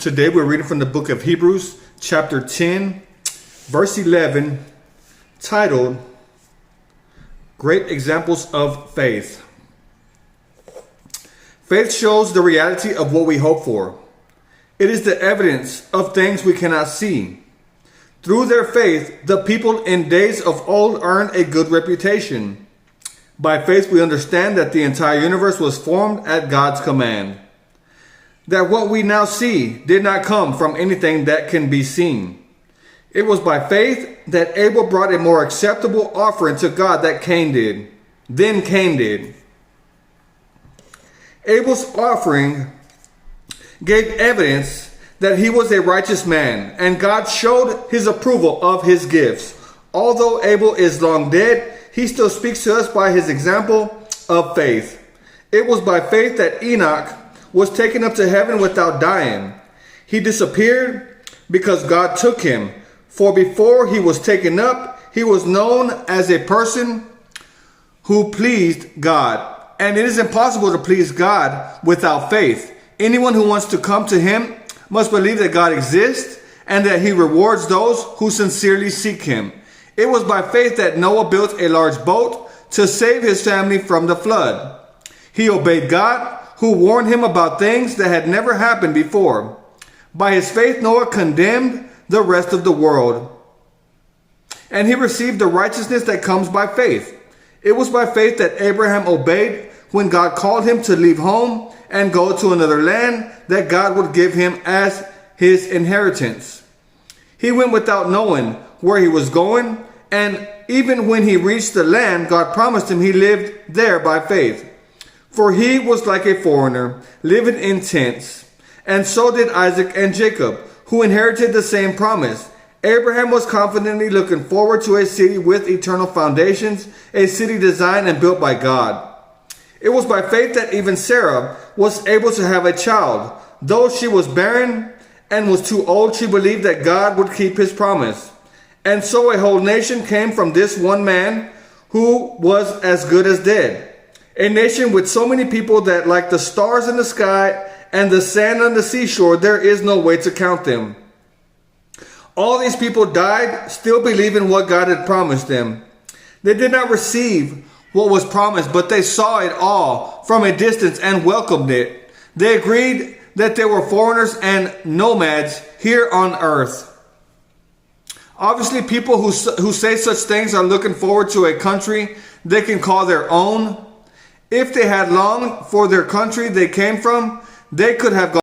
Today we're reading from the book of Hebrews, chapter 10, verse 11, titled, Great Examples of Faith. Faith shows the reality of what we hope for. It is the evidence of things we cannot see. Through their faith, the people in days of old earned a good reputation. By faith, we understand that the entire universe was formed at God's command. That what we now see did not come from anything that can be seen. It was by faith that Abel brought a more acceptable offering to God than Cain did. Abel's offering gave evidence that he was a righteous man, and God showed his approval of his gifts. Although Abel is long dead, he still speaks to us by his example of faith. It was by faith that Enoch was taken up to heaven without dying. He disappeared because God took him. For before he was taken up, he was known as a person who pleased God. And it is impossible to please God without faith. Anyone who wants to come to him must believe that God exists and that he rewards those who sincerely seek him. It was by faith that Noah built a large boat to save his family from the flood. He obeyed God, who warned him about things that had never happened before. By his faith, Noah condemned the rest of the world, and he received the righteousness that comes by faith. It was by faith that Abraham obeyed when God called him to leave home and go to another land that God would give him as his inheritance. He went without knowing where he was going, and even when he reached the land God promised him, he lived there by faith. For he was like a foreigner, living in tents, and so did Isaac and Jacob, who inherited the same promise. Abraham was confidently looking forward to a city with eternal foundations, a city designed and built by God. It was by faith that even Sarah was able to have a child. Though she was barren and was too old, she believed that God would keep his promise. And so a whole nation came from this one man who was as good as dead. A nation with so many people that, like the stars in the sky and the sand on the seashore, there is no way to count them. All these people died still believing what God had promised them. They did not receive what was promised, but they saw it all from a distance and welcomed it. They agreed that they were foreigners and nomads here on earth. Obviously, people who say such things are looking forward to a country they can call their own. If they had longed for their country they came from, they could have gone